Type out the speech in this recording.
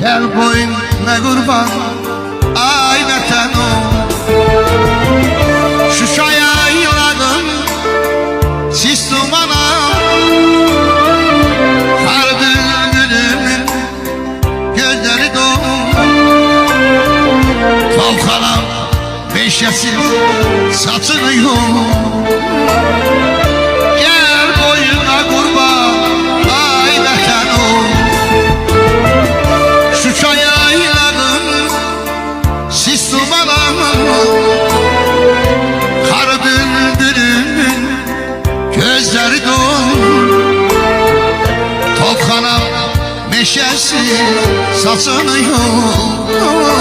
Gel boynuna kurban ay vətən o. Şuşaya yıladım sis dumana, kar bülbülümün gözleri dolu. Tavxanam meşəsiz saçını yol. Gel boynuna kurban ay vətən o. Şuşaya yıladım sis dumana, kar bülbülümün gözleri dolu. Topxanam meşəsi saçını yol.